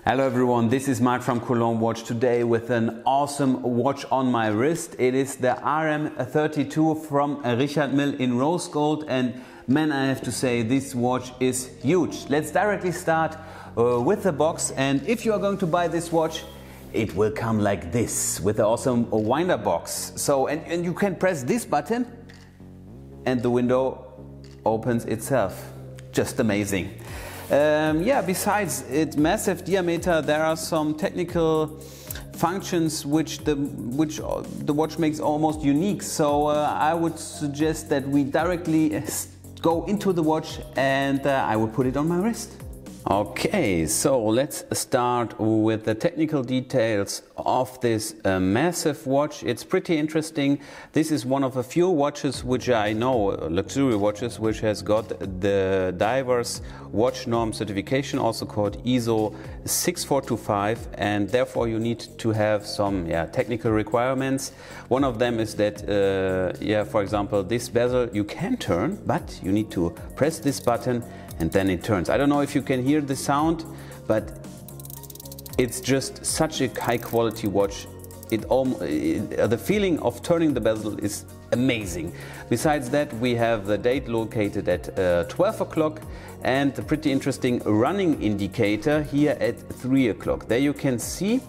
Hello everyone, this is Mark from Cologne Watch today with an awesome watch on my wrist. It is the RM32 from Richard Mille in rose gold, and man, I have to say this watch is huge. Let's directly start with the box, and if you are going to buy this watch, it will come like this with the awesome winder box. So and you can press this button and the window opens itself. Just amazing. Yeah, besides its massive diameter, there are some technical functions which the watch makes almost unique. So I would suggest that we directly go into the watch, and I will put it on my wrist. Okay, so let's start with the technical details of this massive watch. It's pretty interesting. This is one of a few watches which I know, luxury watches, which has got the diverse watch norm certification, also called ISO 6425, and therefore you need to have some technical requirements. One of them is that, for example, this bezel you can turn, but you need to press this button and then it turns. I don't know if you can hear the sound, but it's just such a high quality watch. The feeling of turning the bezel is amazing. Besides that, we have the date located at 12 o'clock and a pretty interesting running indicator here at 3 o'clock. There you can see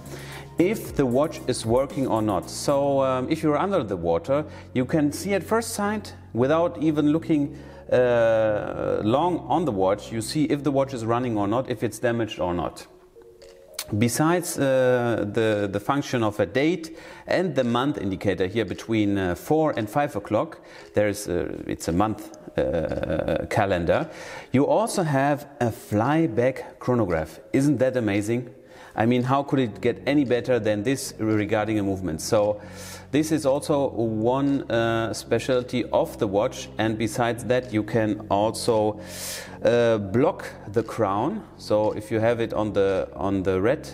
if the watch is working or not. So if you're under the water, you can see at first sight, without even looking long on the watch, you see if the watch is running or not, if it's damaged or not. Besides the function of a date and the month indicator here between 4 and 5 o'clock, it's a month calendar. You also have a flyback chronograph. Isn't that amazing? I mean, how could it get any better than this regarding a movement? So this is also one specialty of the watch, and besides that you can also block the crown. So if you have it on the red,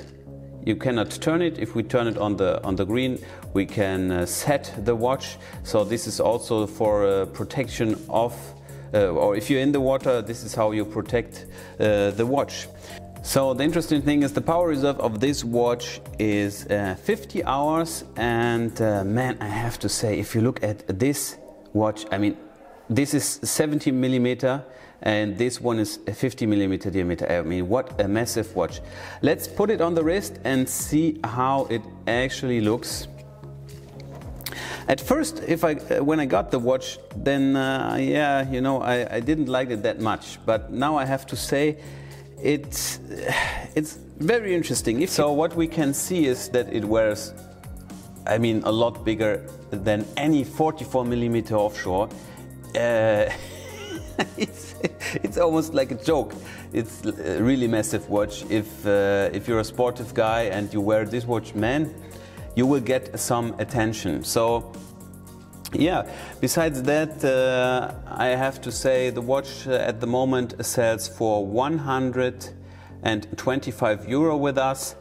you cannot turn it. If we turn it on the green, we can set the watch. So this is also for protection of, or if you're in the water, this is how you protect the watch. So the interesting thing is the power reserve of this watch is 50 hours, and man, I have to say, if you look at this watch, I mean, this is 70 millimeter and this one is 50 millimeter diameter. I mean, what a massive watch. Let's put it on the wrist and see how it actually looks. At first, when I got the watch, then I didn't like it that much, but now I have to say it's very interesting. So what we can see is that it wears, I mean, a lot bigger than any 44 millimeter offshore. It's almost like a joke. It's a really massive watch. If you're a sportive guy and you wear this watch, man, you will get some attention. So yeah, besides that, I have to say the watch at the moment sells for 125 euro with us.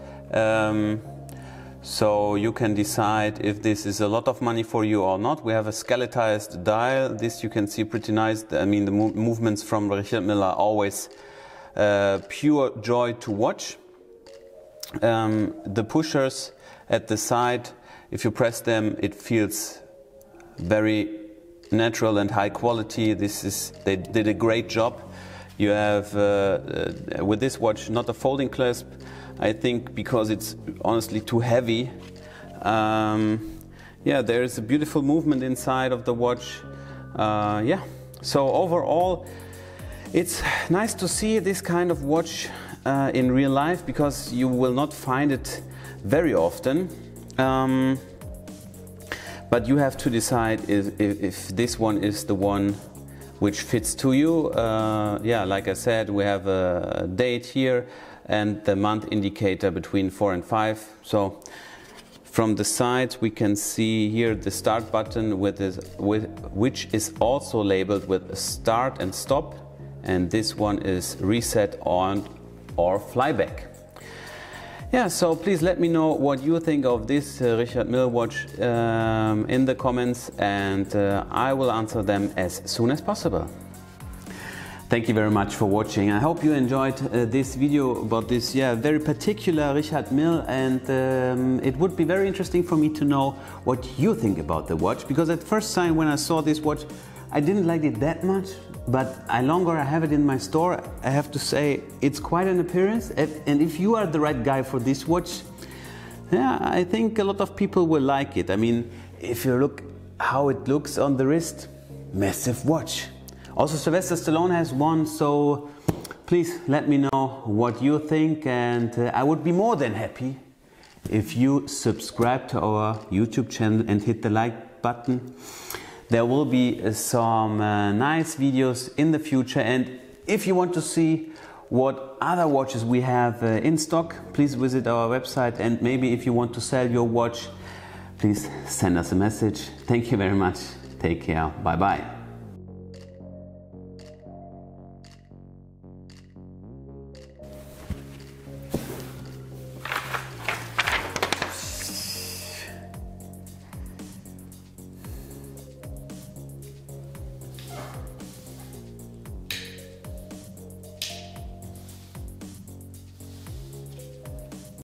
So you can decide if this is a lot of money for you or not. We have a skeletized dial. This you can see pretty nice. I mean, the movements from Richard Mille are always pure joy to watch. The pushers at the side, if you press them, it feels very natural and high quality. They did a great job. You have with this watch not a folding clasp, I think, because it's honestly too heavy. There is a beautiful movement inside of the watch. So overall, it's nice to see this kind of watch in real life, because you will not find it very often. But you have to decide if this one is the one which fits to you. Like I said, we have a date here and the month indicator between 4 and 5. So from the side we can see here the start button which is also labeled with start and stop, and this one is reset on or flyback. Yeah, so please let me know what you think of this Richard Mille watch in the comments, and I will answer them as soon as possible. Thank you very much for watching. I hope you enjoyed this video about this very particular Richard Mille, and it would be very interesting for me to know what you think about the watch, because at first sight when I saw this watch I didn't like it that much, but I have it in my store. I have to say it's quite an appearance, and if you are the right guy for this watch, I think a lot of people will like it. I mean, if you look how it looks on the wrist, massive watch. Also Sylvester Stallone has one, so please let me know what you think, and I would be more than happy if you subscribe to our YouTube channel and hit the like button. There will be some nice videos in the future, and if you want to see what other watches we have in stock, please visit our website, and maybe if you want to sell your watch, please send us a message. Thank you very much. Take care. Bye bye.